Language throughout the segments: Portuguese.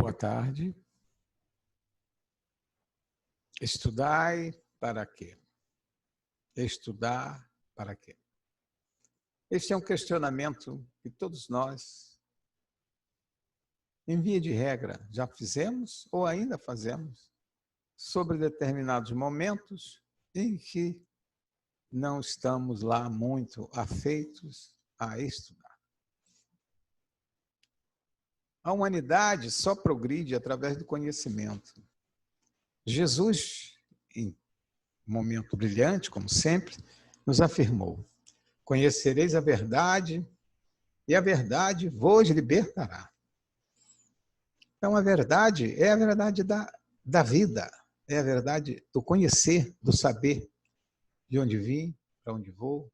Boa tarde. Estudai para quê? Estudar para quê? Este é um questionamento que todos nós, em via de regra, já fizemos ou ainda fazemos sobre determinados momentos em que não estamos lá muito afeitos a estudar. A humanidade só progride através do conhecimento. Jesus, em um momento brilhante, como sempre, nos afirmou: conhecereis a verdade e a verdade vos libertará. Então, a verdade é a verdade da vida, é a verdade do conhecer, do saber de onde vim, para onde vou,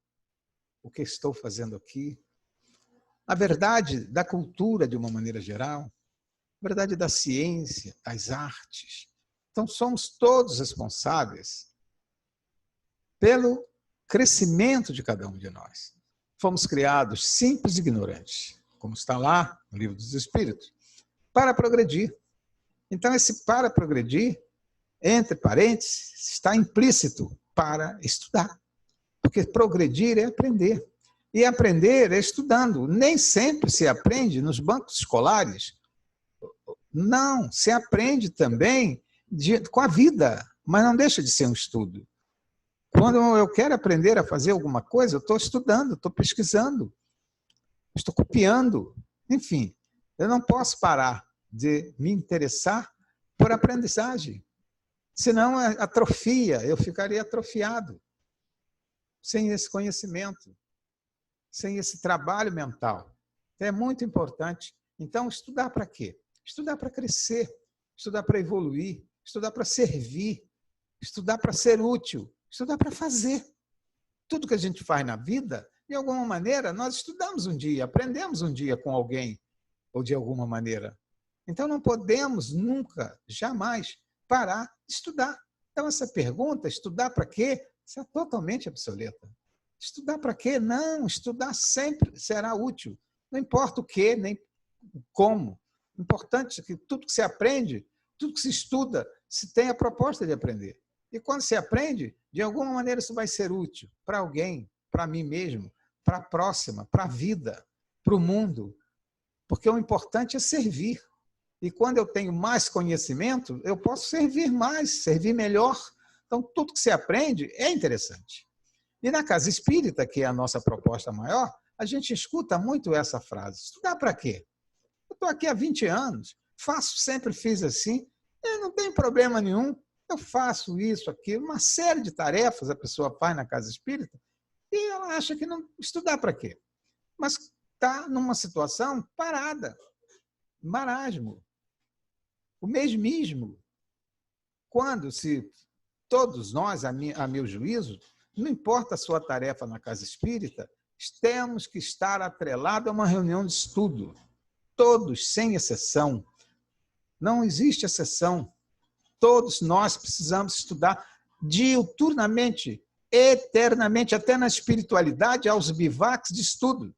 o que estou fazendo aqui. A verdade da cultura, de uma maneira geral, a verdade da ciência, das artes. Então, somos todos responsáveis pelo crescimento de cada um de nós. Fomos criados simples e ignorantes, como está lá no Livro dos Espíritos, para progredir. Então, esse para progredir, entre parênteses, está implícito para estudar. Porque progredir é aprender. E aprender é estudando. Nem sempre se aprende nos bancos escolares. Não, se aprende também com a vida, mas não deixa de ser um estudo. Quando eu quero aprender a fazer alguma coisa, eu estou estudando, estou pesquisando, estou copiando. Enfim, eu não posso parar de me interessar por aprendizagem. Senão atrofia, eu ficaria atrofiado. Sem esse conhecimento, sem esse trabalho mental. É muito importante. Então, estudar para quê? Estudar para crescer, estudar para evoluir, estudar para servir, estudar para ser útil, estudar para fazer. Tudo que a gente faz na vida, de alguma maneira, nós estudamos um dia, aprendemos um dia com alguém, ou de alguma maneira. Então, não podemos nunca, jamais, parar de estudar. Então, essa pergunta, estudar para quê? Isso é totalmente obsoleta. Estudar para quê? Não, estudar sempre será útil. Não importa o que, nem o como. O importante é que tudo que se aprende, tudo que se estuda, se tem a proposta de aprender. E quando se aprende, de alguma maneira isso vai ser útil para alguém, para mim mesmo, para a próxima, para a vida, para o mundo. Porque o importante é servir. E quando eu tenho mais conhecimento, eu posso servir mais, servir melhor. Então, tudo que se aprende é interessante. E na Casa Espírita, que é a nossa proposta maior, a gente escuta muito essa frase. Estudar para quê? Eu estou aqui há 20 anos, sempre fiz assim, não tem problema nenhum, eu faço isso, aquilo, uma série de tarefas a pessoa faz na Casa Espírita e ela acha que não estudar para quê? Mas está numa situação parada, marasmo, o mesmismo. Quando se todos nós, a meu juízo, não importa a sua tarefa na Casa Espírita, temos que estar atrelados a uma reunião de estudo. Todos, sem exceção. Não existe exceção. Todos nós precisamos estudar diuturnamente, eternamente, até na espiritualidade, aos bivacs de estudo.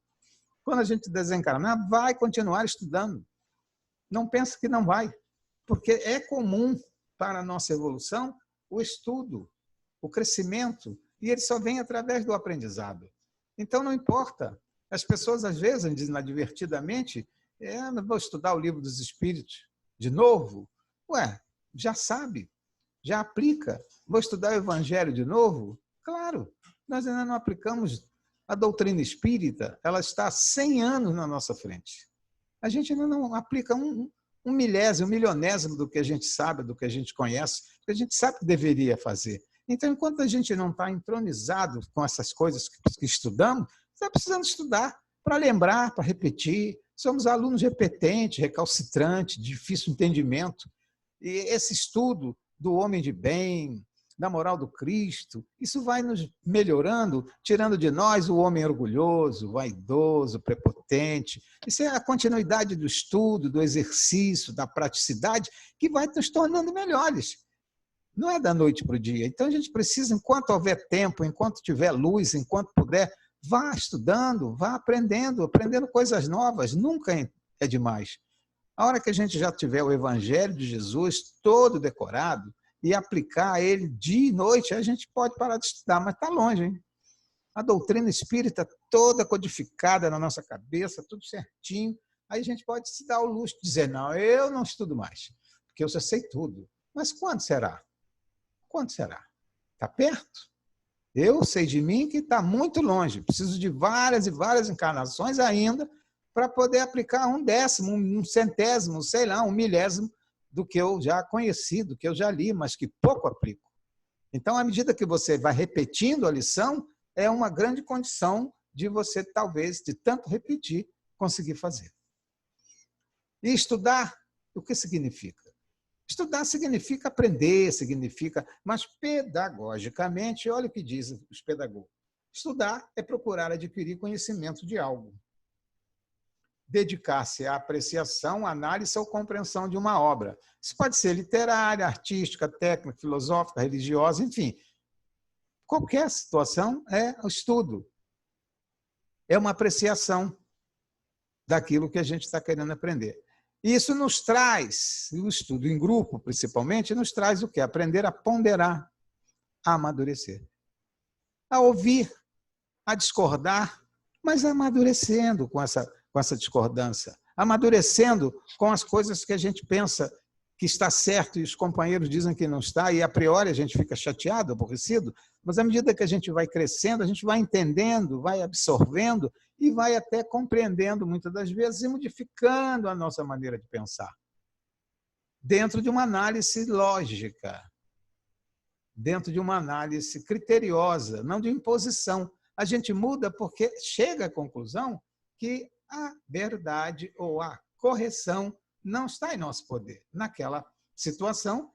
Quando a gente desencarnar, vai continuar estudando. Não pense que não vai, porque é comum para a nossa evolução o estudo, o crescimento, e ele só vem através do aprendizado. Então, não importa. As pessoas, às vezes, dizem inadvertidamente, não vou estudar o Livro dos Espíritos de novo. Ué, já sabe, já aplica. Vou estudar o Evangelho de novo? Claro, nós ainda não aplicamos a doutrina espírita, ela está há 100 anos na nossa frente. A gente ainda não aplica um milésimo, um milionésimo do que a gente sabe, do que a gente conhece, do que a gente sabe que deveria fazer. Então, enquanto a gente não está entronizado com essas coisas que estudamos, está precisando estudar para lembrar, para repetir. Somos alunos repetentes, recalcitrantes, de difícil entendimento. E esse estudo do homem de bem, da moral do Cristo, isso vai nos melhorando, tirando de nós o homem orgulhoso, vaidoso, prepotente. Isso é a continuidade do estudo, do exercício, da praticidade, que vai nos tornando melhores. Não é da noite para o dia. Então, a gente precisa, enquanto houver tempo, enquanto tiver luz, enquanto puder, vá estudando, vá aprendendo coisas novas. Nunca é demais. A hora que a gente já tiver o Evangelho de Jesus todo decorado e aplicar ele dia e noite, a gente pode parar de estudar, mas está longe, hein? A doutrina espírita toda codificada na nossa cabeça, tudo certinho. Aí a gente pode se dar o luxo de dizer, não, eu não estudo mais, porque eu já sei tudo. Mas quando será? Quando será? Está perto? Eu sei de mim que está muito longe. Preciso de várias e várias encarnações ainda para poder aplicar 1/10, 1/100, sei lá, 1/1000 do que eu já conheci, do que eu já li, mas que pouco aplico. Então, à medida que você vai repetindo a lição, é uma grande condição de você, talvez, de tanto repetir, conseguir fazer. E estudar, o que significa? Estudar significa aprender, significa, mas pedagogicamente, olha o que dizem os pedagogos. Estudar é procurar adquirir conhecimento de algo. Dedicar-se à apreciação, análise ou compreensão de uma obra. Isso pode ser literária, artística, técnica, filosófica, religiosa, enfim. Qualquer situação é o estudo. É uma apreciação daquilo que a gente está querendo aprender. Isso nos traz, o estudo em grupo, principalmente, nos traz o quê? Aprender a ponderar, a amadurecer. A ouvir, a discordar, mas amadurecendo com essa discordância. Amadurecendo com as coisas que a gente pensa que está certo e os companheiros dizem que não está, e a priori a gente fica chateado, aborrecido, mas à medida que a gente vai crescendo, a gente vai entendendo, vai absorvendo e vai até compreendendo, muitas das vezes, e modificando a nossa maneira de pensar. Dentro de uma análise lógica, dentro de uma análise criteriosa, não de imposição. A gente muda porque chega à conclusão que a verdade ou a correção não está em nosso poder. Naquela situação,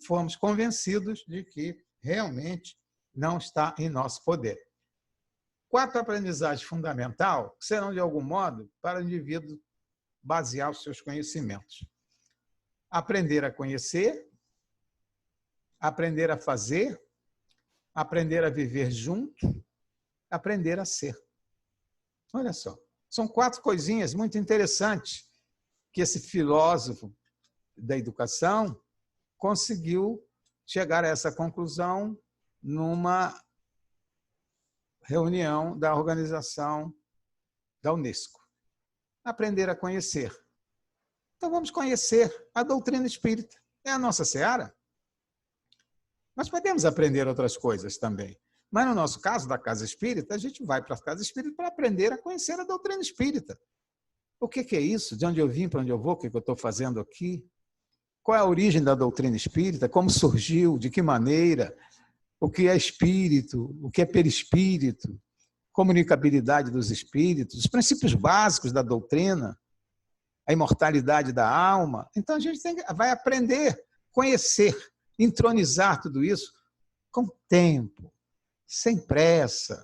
fomos convencidos de que realmente não está em nosso poder. 4 aprendizagens fundamentais que serão, de algum modo, para o indivíduo basear os seus conhecimentos. Aprender a conhecer, aprender a fazer, aprender a viver junto, aprender a ser. Olha só, são 4 coisinhas muito interessantes que esse filósofo da educação conseguiu chegar a essa conclusão numa reunião da organização da Unesco. Aprender a conhecer. Então, vamos conhecer a doutrina espírita. É a nossa seara. Nós podemos aprender outras coisas também. Mas, no nosso caso, da Casa Espírita, a gente vai para a Casa Espírita para aprender a conhecer a doutrina espírita. O que é isso? De onde eu vim, para onde eu vou? O que eu estou fazendo aqui? Qual é a origem da doutrina espírita? Como surgiu? De que maneira? O que é espírito? O que é perispírito? Comunicabilidade dos espíritos? Os princípios básicos da doutrina? A imortalidade da alma? Então, a gente vai aprender, conhecer, entronizar tudo isso com tempo, sem pressa,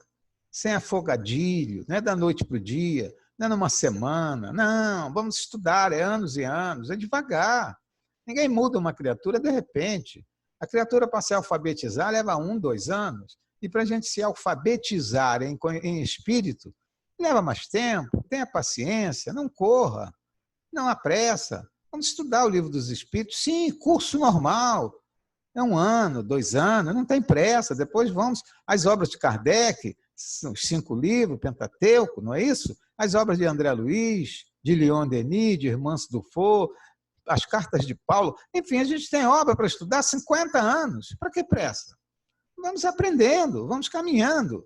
sem afogadilho, não é da noite para o dia, não é numa semana, não, vamos estudar, é anos e anos, é devagar. Ninguém muda uma criatura de repente. A criatura, para se alfabetizar, leva 1, 2 anos, e para a gente se alfabetizar em espírito, leva mais tempo, tenha paciência, não corra, não apressa. Vamos estudar o Livro dos Espíritos, sim, curso normal, é 1 ano, 2 anos, não tem pressa, depois vamos às obras de Kardec, os 5 livros, Pentateuco, não é isso? As obras de André Luiz, de Leon Denis, de Hermance Dufour, as cartas de Paulo, enfim, a gente tem obra para estudar há 50 anos, para que pressa? Vamos aprendendo, vamos caminhando.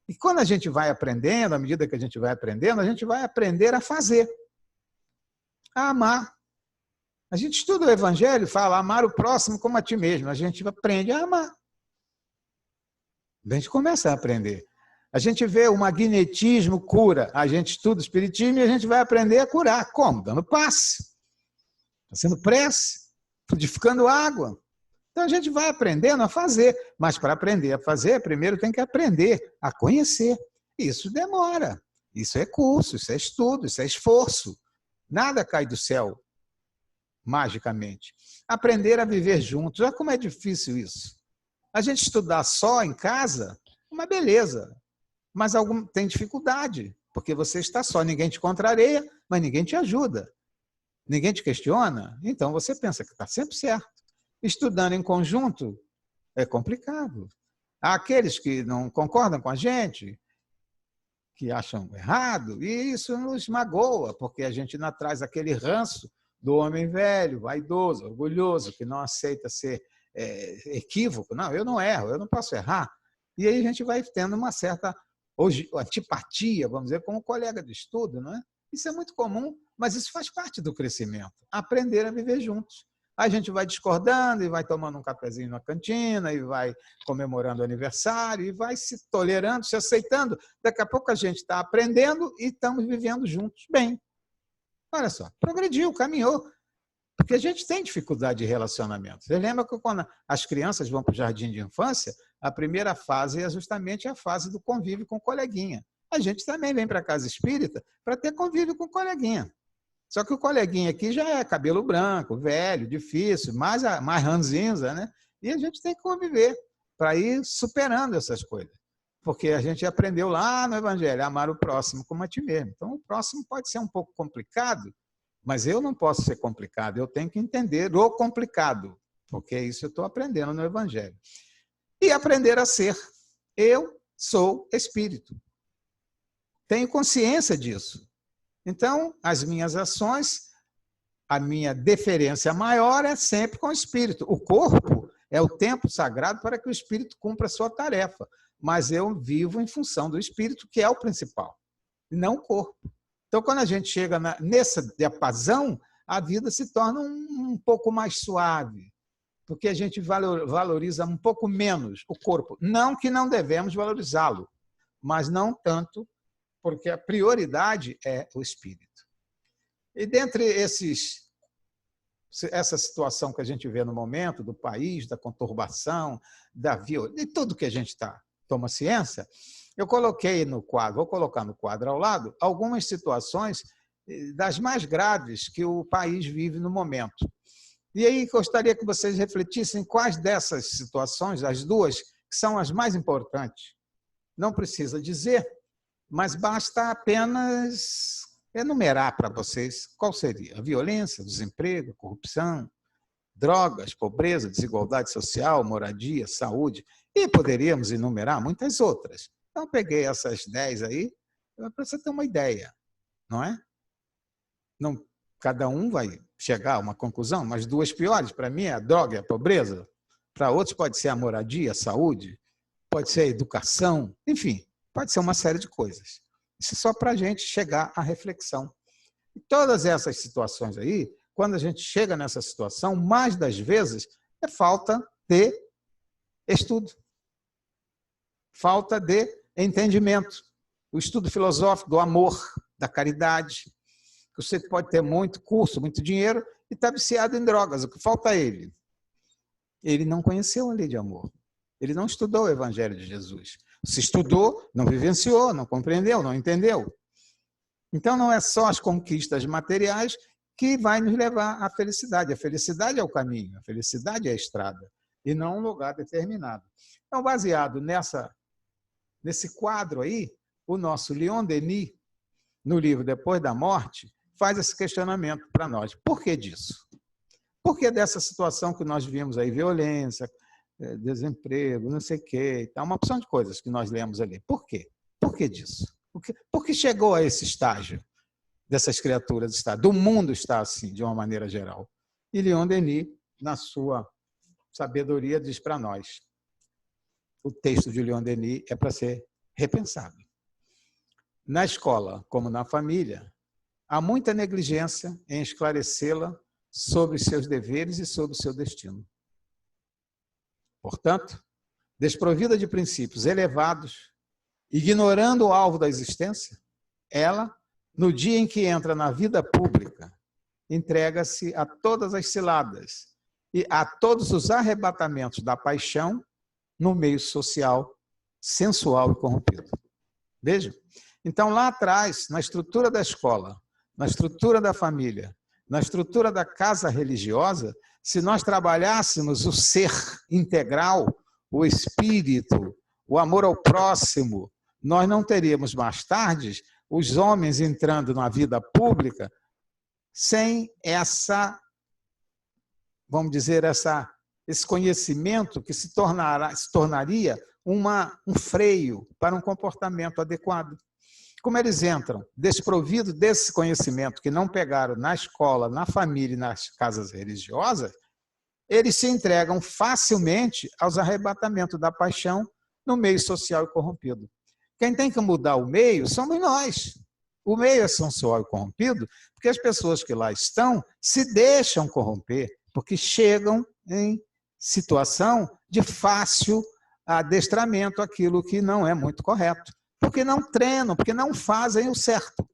E quando a gente vai aprendendo, à medida que a gente vai aprendendo, a gente vai aprender a fazer, a amar. A gente estuda o Evangelho, fala amar o próximo como a ti mesmo, a gente aprende a amar. A gente começa a aprender. A gente vê o magnetismo cura, a gente estuda o espiritismo e a gente vai aprender a curar. Como? Dando passe, fazendo prece, frutificando água. Então a gente vai aprendendo a fazer, mas para aprender a fazer, primeiro tem que aprender a conhecer. Isso demora, isso é curso, isso é estudo, isso é esforço. Nada cai do céu magicamente. Aprender a viver juntos, olha como é difícil isso. A gente estudar só em casa, uma beleza, mas tem dificuldade, porque você está só, ninguém te contraria, mas ninguém te ajuda. ninguém te questiona, então você pensa que está sempre certo. Estudando em conjunto é complicado. Há aqueles que não concordam com a gente, que acham errado, e isso nos magoa, porque a gente ainda traz aquele ranço do homem velho, vaidoso, orgulhoso, que não aceita ser equívoco. Não, eu não erro, eu não posso errar. E aí a gente vai tendo uma certa antipatia, vamos dizer, com o colega de estudo, não é? Isso é muito comum, mas isso faz parte do crescimento, aprender a viver juntos. A gente vai discordando e vai tomando um cafezinho na cantina e vai comemorando o aniversário e vai se tolerando, se aceitando. Daqui a pouco a gente está aprendendo e estamos vivendo juntos bem. Olha só, progrediu, caminhou. Porque a gente tem dificuldade de relacionamento. Você lembra que quando as crianças vão para o jardim de infância, a primeira fase é justamente a fase do convívio com o coleguinha. A gente também vem para a casa espírita para ter convívio com o coleguinha. Só que o coleguinha aqui já é cabelo branco, velho, difícil, mais ranzinza, né? E a gente tem que conviver para ir superando essas coisas. Porque a gente aprendeu lá no Evangelho a amar o próximo como a ti mesmo. Então, o próximo pode ser um pouco complicado, mas eu não posso ser complicado, eu tenho que entender o complicado, porque isso eu estou aprendendo no Evangelho. E aprender a ser. Eu sou espírito. Tenho consciência disso. Então, as minhas ações, a minha deferência maior é sempre com o espírito. O corpo é o templo sagrado para que o espírito cumpra a sua tarefa, mas eu vivo em função do espírito, que é o principal, e não o corpo. Então, quando a gente chega nessa diapasão, a vida se torna um pouco mais suave, porque a gente valoriza um pouco menos o corpo. Não que não devemos valorizá-lo, mas não tanto, porque a prioridade é o espírito. E dentre essa situação que a gente vê no momento, do país, da conturbação, da violência, de tudo que a gente toma ciência, eu coloquei no quadro, vou colocar no quadro ao lado, algumas situações das mais graves que o país vive no momento. E aí gostaria que vocês refletissem quais dessas situações, as duas, que são as mais importantes. Não precisa dizer, mas basta apenas enumerar para vocês qual seria. A violência, desemprego, corrupção, drogas, pobreza, desigualdade social, moradia, saúde, e poderíamos enumerar muitas outras. Então, peguei essas 10 aí, para você ter uma ideia, não é? Não, cada um vai chegar a uma conclusão, mas duas piores, para mim, é a droga e a pobreza. Para outros pode ser a moradia, a saúde, pode ser a educação, enfim, pode ser uma série de coisas. Isso é só para a gente chegar à reflexão. E todas essas situações aí, quando a gente chega nessa situação, mais das vezes é falta de estudo, falta de entendimento, o estudo filosófico do amor, da caridade. Você pode ter muito curso, muito dinheiro e está viciado em drogas. O que falta a ele? Ele não conheceu a lei de amor. Ele não estudou o Evangelho de Jesus. Se estudou, não vivenciou, não compreendeu, não entendeu. Então, não é só as conquistas materiais que vai nos levar à felicidade. A felicidade é o caminho, a felicidade é a estrada, e não um lugar determinado. Então, baseado nesse quadro aí, o nosso Leon Denis, no livro Depois da Morte, faz esse questionamento para nós. Por que disso? Por que dessa situação que nós vimos aí, violência, desemprego, não sei o quê, uma opção de coisas que nós lemos ali. Por quê? Por que disso? Por que chegou a esse estágio dessas criaturas, do mundo estar assim, de uma maneira geral? E Leon Denis, na sua sabedoria, diz para nós, o texto de Leon Denis é para ser repensado. Na escola, como na família, há muita negligência em esclarecê-la sobre seus deveres e sobre o seu destino. Portanto, desprovida de princípios elevados, ignorando o alvo da existência, ela, no dia em que entra na vida pública, entrega-se a todas as ciladas e a todos os arrebatamentos da paixão no meio social, sensual e corrompido. Vejam? Então, lá atrás, na estrutura da escola, na estrutura da família, na estrutura da casa religiosa, se nós trabalhássemos o ser integral, o espírito, o amor ao próximo, nós não teríamos mais tarde os homens entrando na vida pública sem vamos dizer, esse conhecimento que se tornaria um freio para um comportamento adequado. Como eles entram desprovidos desse conhecimento que não pegaram na escola, na família e nas casas religiosas, eles se entregam facilmente aos arrebatamentos da paixão no meio social e corrompido. Quem tem que mudar o meio somos nós. O meio é sensual e corrompido porque as pessoas que lá estão se deixam corromper, porque chegam em situação de fácil adestramento àquilo que não é muito correto. Porque não treinam, porque não fazem o certo,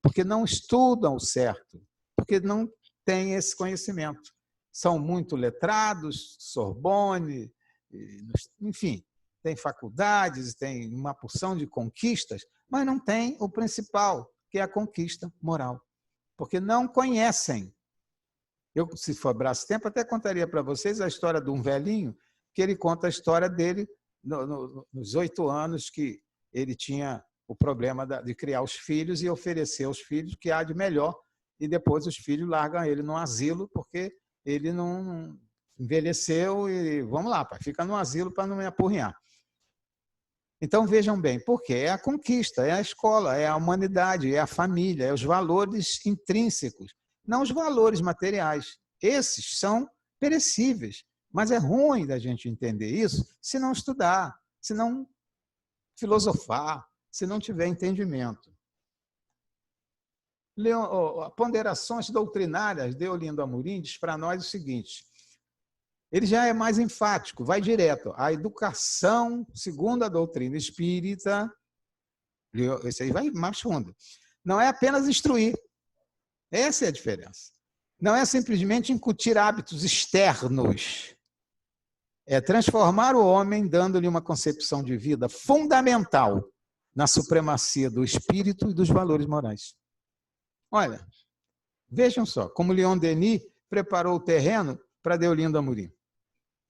porque não estudam o certo, porque não têm esse conhecimento. São muito letrados, Sorbonne, enfim, tem faculdades, tem uma porção de conquistas, mas não tem o principal, que é a conquista moral, porque não conhecem. Eu, se sobrasse tempo, até contaria para vocês a história de um velhinho, que ele conta a história dele nos 8 anos que ele tinha o problema de criar os filhos e oferecer aos filhos o que há de melhor, e depois os filhos largam ele no asilo, porque ele não envelheceu e vamos lá, pai, fica no asilo para não me apurrinhar. Então, vejam bem, por quê? É a conquista, é a escola, é a humanidade, é a família, é os valores intrínsecos, não os valores materiais. Esses são perecíveis, mas é ruim da gente entender isso se não estudar, se não filosofar, se não tiver entendimento. Ponderações doutrinárias de Olindo Amorim diz para nós o seguinte, ele já é mais enfático, vai direto. A educação, segundo a doutrina espírita, esse aí vai mais fundo, não é apenas instruir. Essa é a diferença. Não é simplesmente incutir hábitos externos. É transformar o homem, dando-lhe uma concepção de vida fundamental na supremacia do espírito e dos valores morais. Olha, vejam só, como Leon Denis preparou o terreno para Deolindo Amorim.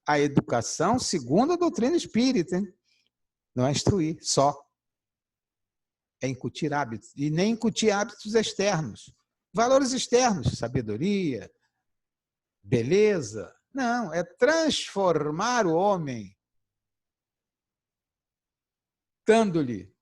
A educação segundo a doutrina espírita, hein? Não é instruir só. É incutir hábitos. E nem incutir hábitos externos. Valores externos, sabedoria, beleza. Não, é transformar o homem, dando-lhe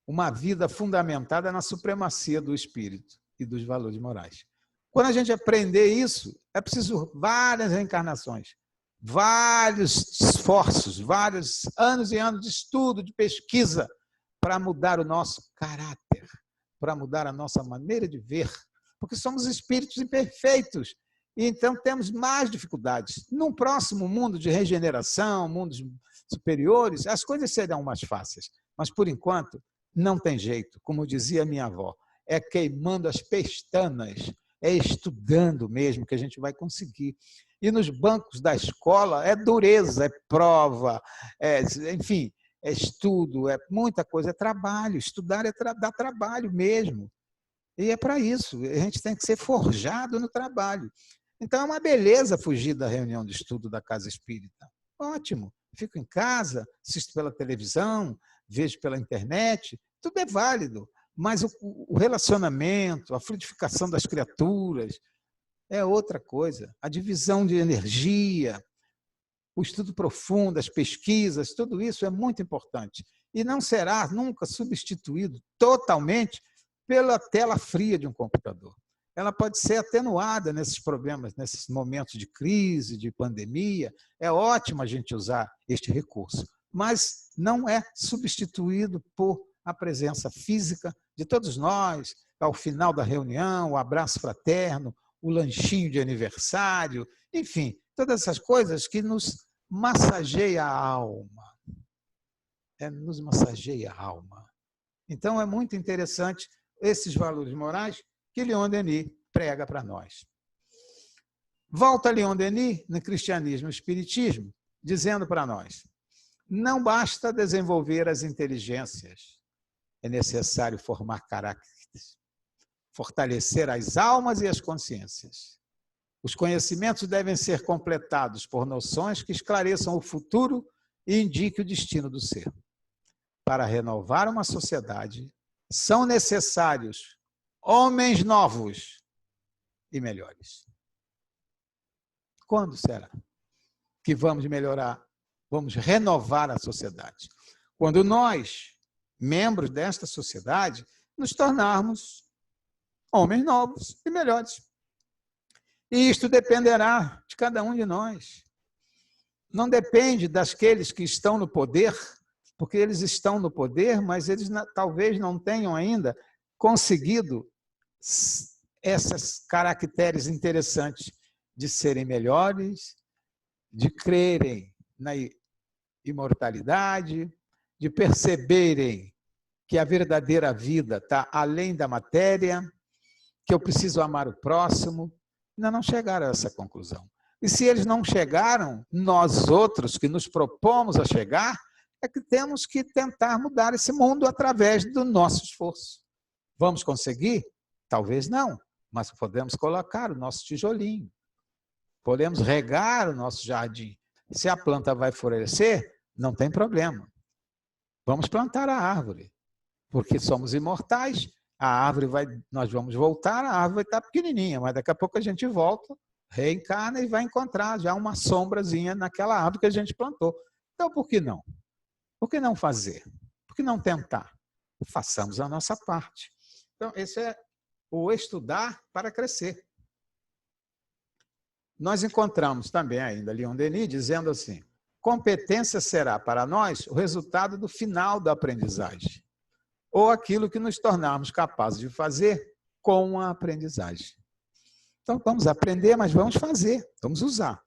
uma vida fundamentada na supremacia do espírito e dos valores morais. Quando a gente aprender isso, é preciso várias reencarnações, vários esforços, vários anos e anos de estudo, de pesquisa, para mudar o nosso caráter, para mudar a nossa maneira de ver, porque somos espíritos imperfeitos, e então temos mais dificuldades. Num próximo mundo de regeneração, mundos superiores, as coisas serão mais fáceis, mas por enquanto não tem jeito, como dizia minha avó, é queimando as pestanas, é estudando mesmo que a gente vai conseguir. E nos bancos da escola é dureza, é prova, enfim, é estudo, é muita coisa, é trabalho. Estudar é dar trabalho mesmo. E é para isso, a gente tem que ser forjado no trabalho. Então é uma beleza fugir da reunião de estudo da Casa Espírita. Ótimo, fico em casa, assisto pela televisão, vejo pela internet, tudo é válido. Mas o relacionamento, a frutificação das criaturas é outra coisa. A divisão de energia, o estudo profundo, as pesquisas, tudo isso é muito importante. E não será nunca substituído totalmente pela tela fria de um computador. Ela pode ser atenuada nesses problemas, nesses momentos de crise, de pandemia. É ótimo a gente usar este recurso, mas não é substituído por a presença física de todos nós, ao final da reunião, o abraço fraterno, o lanchinho de aniversário, enfim, todas essas coisas que nos massageia a alma. Nos massageia a alma. Então, é muito interessante esses valores morais que Leon Denis prega para nós. Volta Leon Denis no Cristianismo e Espiritismo, dizendo para nós, não basta desenvolver as inteligências, é necessário formar caracteres, fortalecer as almas e as consciências. Os conhecimentos devem ser completados por noções que esclareçam o futuro e indiquem o destino do ser. Para renovar uma sociedade, são necessários homens novos, e melhores. Quando será que vamos melhorar, vamos renovar a sociedade? Quando nós, membros desta sociedade, nos tornarmos homens novos e melhores. E isto dependerá de cada um de nós. Não depende daqueles que estão no poder, porque eles estão no poder, mas eles talvez não tenham ainda conseguido esses caracteres interessantes de serem melhores, de crerem na imortalidade, de perceberem que a verdadeira vida está além da matéria, que eu preciso amar o próximo. Ainda não chegaram a essa conclusão. E se eles não chegaram, nós outros que nos propomos a chegar, é que temos que tentar mudar esse mundo através do nosso esforço. Vamos conseguir? Talvez não, mas podemos colocar o nosso tijolinho. Podemos regar o nosso jardim. Se a planta vai florescer, não tem problema. Vamos plantar a árvore, porque somos imortais. A árvore nós vamos voltar, a árvore vai estar pequenininha, mas daqui a pouco a gente volta, reencarna e vai encontrar já uma sombrazinha naquela árvore que a gente plantou. Então, por que não? Por que não fazer? Por que não tentar? Façamos a nossa parte. Então, esse é o estudar para crescer. Nós encontramos também ainda Leon Denis dizendo assim: competência será para nós o resultado do final da aprendizagem, ou aquilo que nos tornarmos capazes de fazer com a aprendizagem. Então, vamos aprender, mas vamos fazer, vamos usar.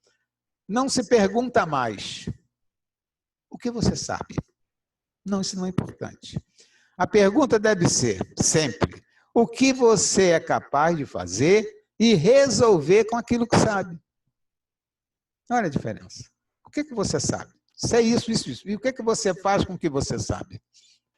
Não se pergunta mais o que você sabe. Não, isso não é importante. A pergunta deve ser, sempre, o que você é capaz de fazer e resolver com aquilo que sabe. Olha a diferença. O que você sabe? Isso é isso, isso, isso. E o que você faz com o que você sabe?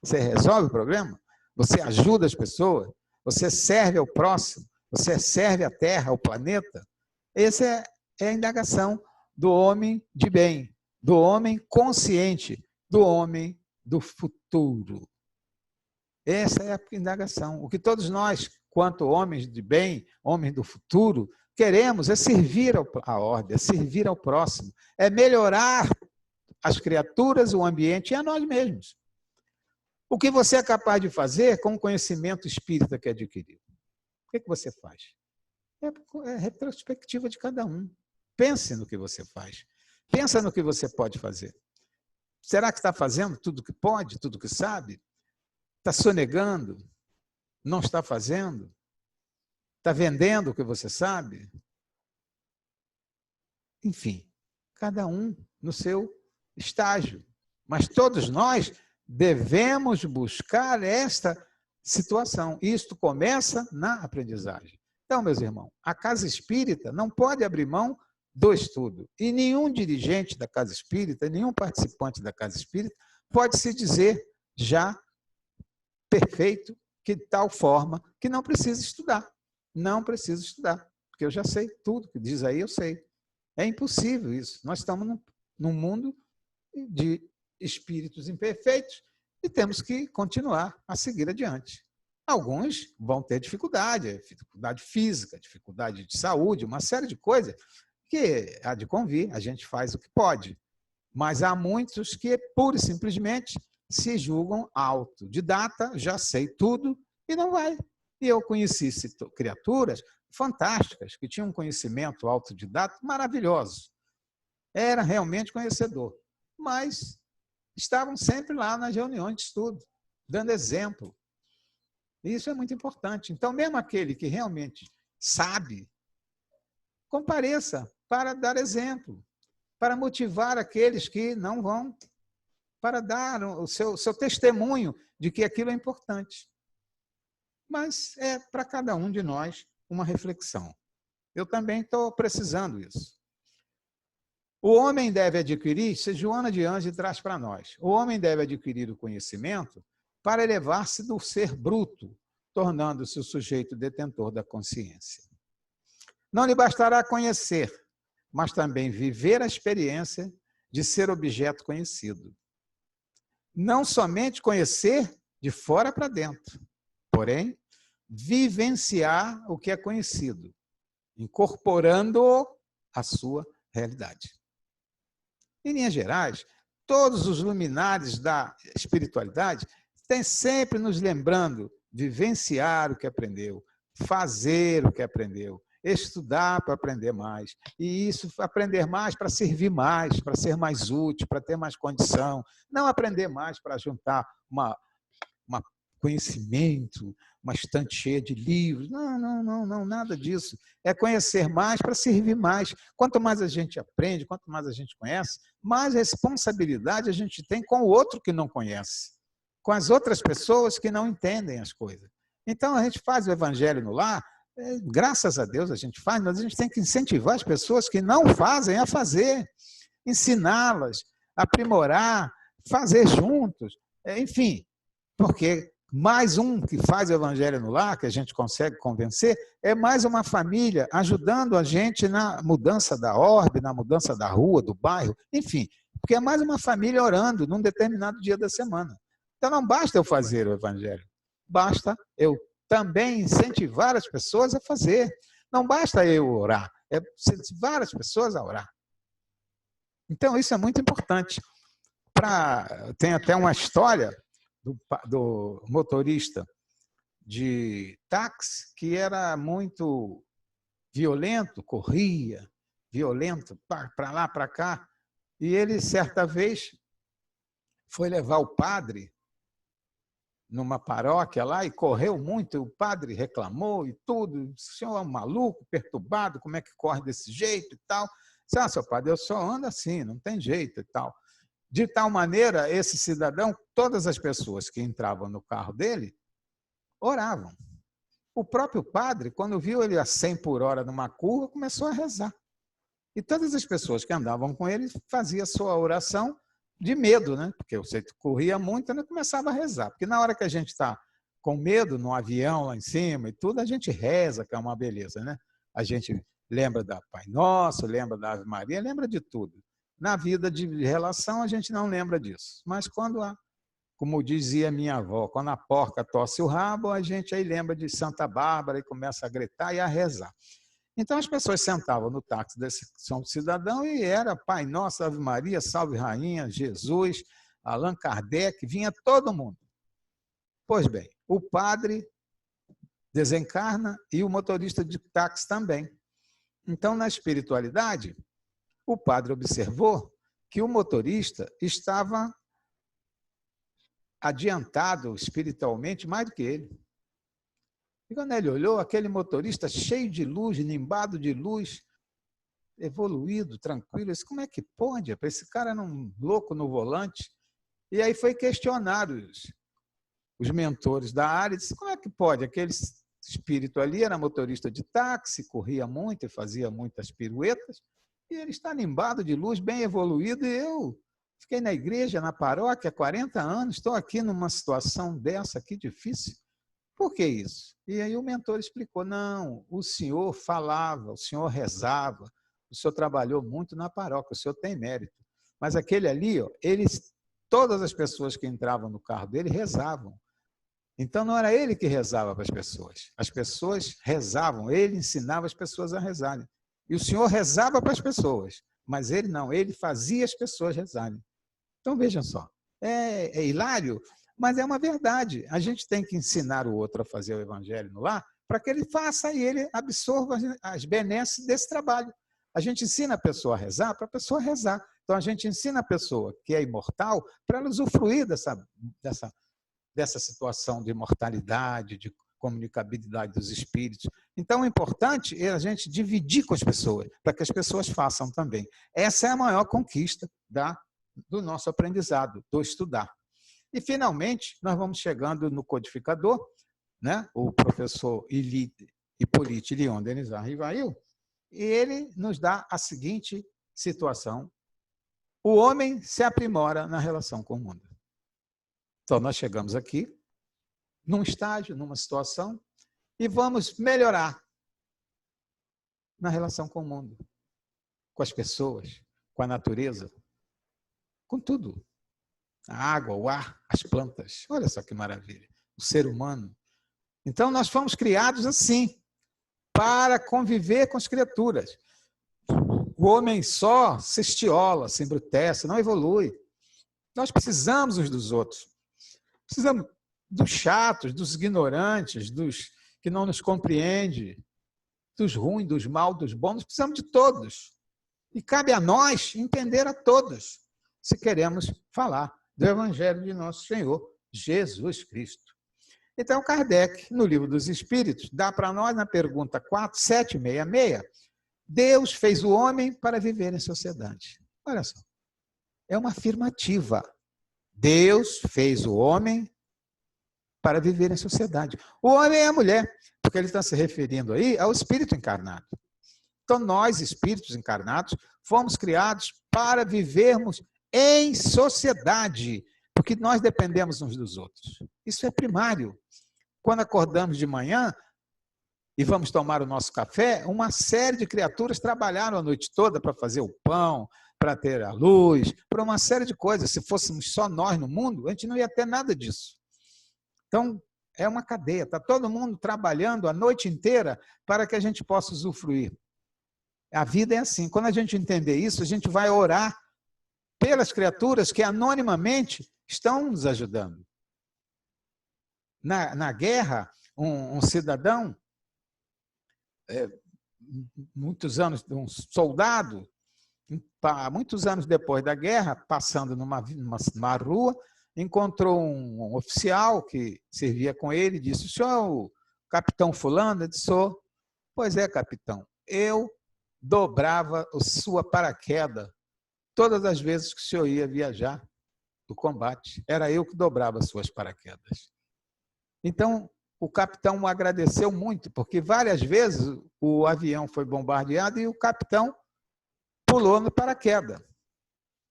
Você resolve o problema? Você ajuda as pessoas? Você serve ao próximo? Você serve a Terra, ao planeta? Essa é a indagação do homem de bem, do homem consciente, do homem do futuro. Essa é a indagação. O que todos nós, quanto homens de bem, homens do futuro, queremos é servir à ordem, é servir ao próximo, é melhorar as criaturas, o ambiente e a nós mesmos. O que você é capaz de fazer com o conhecimento espírita que adquiriu? O que você faz? É retrospectiva de cada um. Pense no que você faz. Pensa no que você pode fazer. Será que está fazendo tudo que pode, tudo que sabe? Está sonegando? Não está fazendo? Está vendendo o que você sabe? Enfim, cada um no seu estágio. Mas todos nós devemos buscar esta situação. Isto começa na aprendizagem. Então, meus irmãos, a Casa Espírita não pode abrir mão do estudo. E nenhum dirigente da Casa Espírita, nenhum participante da Casa Espírita pode se dizer já perfeito, que de tal forma que não precisa estudar. Não precisa estudar, porque eu já sei tudo que diz aí, eu sei. É impossível isso. Nós estamos num mundo de espíritos imperfeitos e temos que continuar a seguir adiante. Alguns vão ter dificuldade física, dificuldade de saúde, uma série de coisas que há de convir, a gente faz o que pode. Mas há muitos que, pura e simplesmente, se julgam autodidata, já sei tudo, e não vai. E eu conheci criaturas fantásticas, que tinham um conhecimento autodidata maravilhoso. Era realmente conhecedor. Mas estavam sempre lá nas reuniões de estudo, dando exemplo. E isso é muito importante. Então, mesmo aquele que realmente sabe, compareça para dar exemplo, para motivar aqueles que não vão, para dar o seu testemunho de que aquilo é importante. Mas é para cada um de nós uma reflexão. Eu também estou precisando disso. O homem deve adquirir, isso Joana de Anjos traz para nós, o homem deve adquirir o conhecimento para elevar-se do ser bruto, tornando-se o sujeito detentor da consciência. Não lhe bastará conhecer, mas também viver a experiência de ser objeto conhecido. Não somente conhecer de fora para dentro, porém, vivenciar o que é conhecido, incorporando-o à sua realidade. Em linhas gerais, todos os luminares da espiritualidade têm sempre nos lembrando vivenciar o que aprendeu, fazer o que aprendeu, estudar para aprender mais. E isso, aprender mais para servir mais, para ser mais útil, para ter mais condição. Não aprender mais para juntar uma conhecimento, uma estante cheia de livros. Não, nada disso. É conhecer mais para servir mais. Quanto mais a gente aprende, quanto mais a gente conhece, mais responsabilidade a gente tem com o outro que não conhece, com as outras pessoas que não entendem as coisas. Então, a gente faz o evangelho no lar, graças a Deus a gente faz, mas a gente tem que incentivar as pessoas que não fazem a fazer, ensiná-las, aprimorar, fazer juntos, enfim, porque mais um que faz o evangelho no lar, que a gente consegue convencer, é mais uma família ajudando a gente na mudança da orbe, na mudança da rua, do bairro, enfim, porque é mais uma família orando num determinado dia da semana. Então não basta eu fazer o evangelho, basta eu também incentivar as pessoas a fazer. Não basta eu orar, é incentivar as pessoas a orar. Então isso é muito importante. Tem até uma história do motorista de táxi que era muito violento, corria, violento, para lá, para cá. E ele, certa vez, foi levar o padre numa paróquia lá e correu muito, e o padre reclamou e tudo. O senhor é um maluco, perturbado, como é que corre desse jeito e tal? Disse, seu padre, eu só ando assim, não tem jeito e tal. De tal maneira, esse cidadão, todas as pessoas que entravam no carro dele, oravam. O próprio padre, quando viu ele a 100 por hora numa curva, começou a rezar. E todas as pessoas que andavam com ele faziam a sua oração de medo, né? Porque você corria muito, né? Começava a rezar. Porque na hora que a gente está com medo, no avião lá em cima e tudo, a gente reza, que é uma beleza, né? A gente lembra da Pai Nosso, lembra da Ave Maria, lembra de tudo. Na vida de relação, a gente não lembra disso. Mas quando como dizia minha avó, quando a porca torce o rabo, a gente aí lembra de Santa Bárbara e começa a gritar e a rezar. Então as pessoas sentavam no táxi desse São Cidadão e era Pai Nosso, Ave Maria, Salve Rainha, Jesus, Allan Kardec, vinha todo mundo. Pois bem, o padre desencarna e o motorista de táxi também. Então, na espiritualidade, o padre observou que o motorista estava adiantado espiritualmente mais do que ele. E quando ele olhou, aquele motorista cheio de luz, nimbado de luz, evoluído, tranquilo, disse, como é que pode? Esse cara era um louco no volante. E aí foi questionar os mentores da área, disse, como é que pode? Aquele espírito ali era motorista de táxi, corria muito e fazia muitas piruetas, e ele está nimbado de luz, bem evoluído, e eu fiquei na igreja, na paróquia, há 40 anos, estou aqui numa situação dessa aqui difícil. Por que isso? E aí o mentor explicou, não, o senhor falava, o senhor rezava, o senhor trabalhou muito na paróquia, o senhor tem mérito. Mas aquele ali, todas as pessoas que entravam no carro dele rezavam. Então não era ele que rezava para as pessoas rezavam, ele ensinava as pessoas a rezarem. E o senhor rezava para as pessoas, mas ele não, ele fazia as pessoas rezarem. Então vejam só, é hilário, mas é uma verdade. A gente tem que ensinar o outro a fazer o evangelho no lar para que ele faça e ele absorva as benesses desse trabalho. A gente ensina a pessoa a rezar para a pessoa rezar. Então a gente ensina a pessoa que é imortal para ela usufruir dessa situação de imortalidade, de comunicabilidade dos espíritos. Então, o importante é a gente dividir com as pessoas, para que as pessoas façam também. Essa é a maior conquista do nosso aprendizado, do estudar. E, finalmente, nós vamos chegando no codificador, né? O professor Hippolyte Léon Denisard Rivail, e ele nos dá a seguinte situação. O homem se aprimora na relação com o mundo. Então, nós chegamos aqui, num estágio, numa situação, e vamos melhorar na relação com o mundo, com as pessoas, com a natureza, com tudo. A água, o ar, as plantas. Olha só que maravilha. O ser humano. Então, nós fomos criados assim. para conviver com as criaturas. O homem só se estiola, se embrutece, não evolui. Nós precisamos uns dos outros. Precisamos dos chatos, dos ignorantes, dos que não nos compreendem, dos ruins, dos maus, dos bons. Nós precisamos de todos. E cabe a nós entender a todos, se queremos falar do Evangelho de nosso Senhor Jesus Cristo. Então, Kardec, no Livro dos Espíritos, dá para nós, na pergunta 4766, Deus fez o homem para viver em sociedade. Olha só, é uma afirmativa. Deus fez o homem para viver em sociedade. O homem é a mulher, porque ele está se referindo aí ao espírito encarnado. Então, nós, espíritos encarnados, fomos criados para vivermos em sociedade, porque nós dependemos uns dos outros. Isso é primário. Quando acordamos de manhã e vamos tomar o nosso café, uma série de criaturas trabalharam a noite toda para fazer o pão, para ter a luz, para uma série de coisas. Se fôssemos só nós no mundo, a gente não ia ter nada disso. Então, é uma cadeia. Está todo mundo trabalhando a noite inteira para que a gente possa usufruir. A vida é assim. Quando a gente entender isso, a gente vai orar pelas criaturas que anonimamente estão nos ajudando. Na guerra, um cidadão, muitos anos, um soldado, muitos anos depois da guerra, passando numa rua, encontrou um oficial que servia com ele e disse: "O senhor é o capitão fulano?" Ele disse: "Sou." "Pois é, capitão, eu dobrava a sua paraquedas todas as vezes que o senhor ia viajar do combate. Era eu que dobrava as suas paraquedas." Então, o capitão agradeceu muito, porque várias vezes o avião foi bombardeado e o capitão pulou no paraquedas.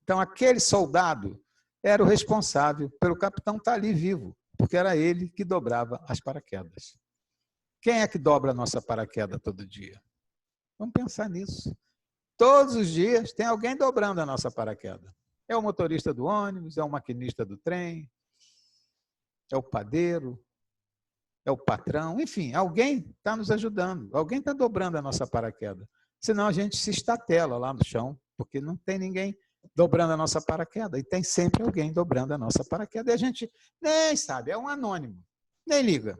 Então, aquele soldado era o responsável pelo capitão estar ali vivo, porque era ele que dobrava as paraquedas. Quem é que dobra a nossa paraquedas todo dia? Vamos pensar nisso. Todos os dias tem alguém dobrando a nossa paraquedas. É o motorista do ônibus, é o maquinista do trem, é o padeiro, é o patrão, enfim, alguém está nos ajudando, alguém está dobrando a nossa paraquedas. Senão a gente se estatela lá no chão, porque não tem ninguém dobrando a nossa paraquedas. E tem sempre alguém dobrando a nossa paraquedas. E a gente nem sabe, é um anônimo, nem liga.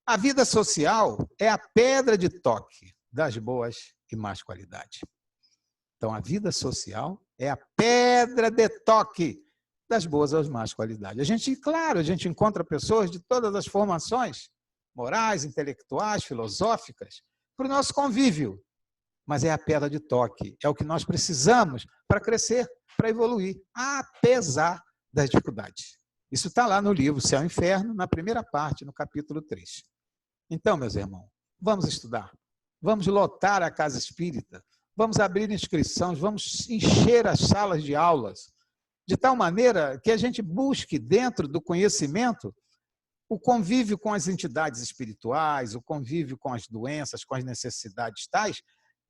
A vida social é a pedra de toque das boas e más qualidades. Então, a vida social é a pedra de toque das boas ou más qualidades. Claro, a gente encontra pessoas de todas as formações, morais, intelectuais, filosóficas, para o nosso convívio. Mas é a pedra de toque, é o que nós precisamos para crescer, para evoluir, apesar das dificuldades. Isso está lá no livro Céu e Inferno, na primeira parte, no capítulo 3. Então, meus irmãos, vamos estudar, vamos lotar a casa espírita, vamos abrir inscrições, vamos encher as salas de aulas, de tal maneira que a gente busque dentro do conhecimento o convívio com as entidades espirituais, o convívio com as doenças, com as necessidades tais,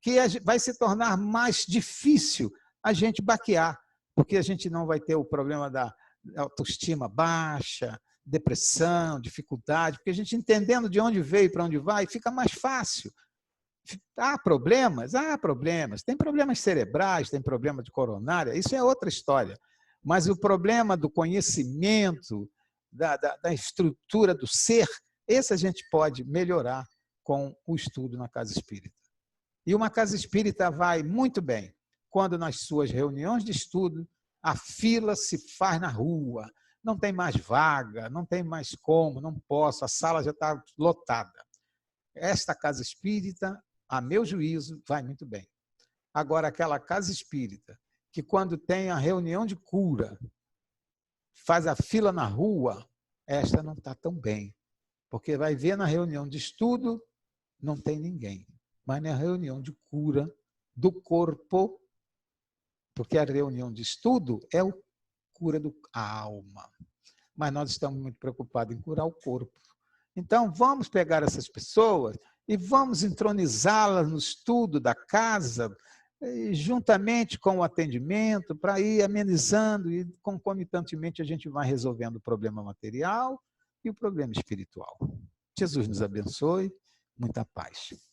que vai se tornar mais difícil a gente baquear, porque a gente não vai ter o problema da autoestima baixa, depressão, dificuldade, porque a gente entendendo de onde veio e para onde vai, fica mais fácil. Há problemas? Há problemas. Tem problemas cerebrais, tem problema de coronária, isso é outra história. Mas o problema do conhecimento, da estrutura do ser, esse a gente pode melhorar com o estudo na casa espírita. E uma casa espírita vai muito bem quando nas suas reuniões de estudo a fila se faz na rua, não tem mais vaga, não tem mais como, não posso, a sala já está lotada. Esta casa espírita, a meu juízo, vai muito bem. Agora, aquela casa espírita que quando tem a reunião de cura, faz a fila na rua, esta não está tão bem, porque vai ver na reunião de estudo, não tem ninguém, mas na reunião de cura do corpo, porque a reunião de estudo é a cura da alma, mas nós estamos muito preocupados em curar o corpo. Então, vamos pegar essas pessoas e vamos entronizá-las no estudo da casa, juntamente com o atendimento, para ir amenizando e concomitantemente a gente vai resolvendo o problema material e o problema espiritual. Jesus nos abençoe, muita paz.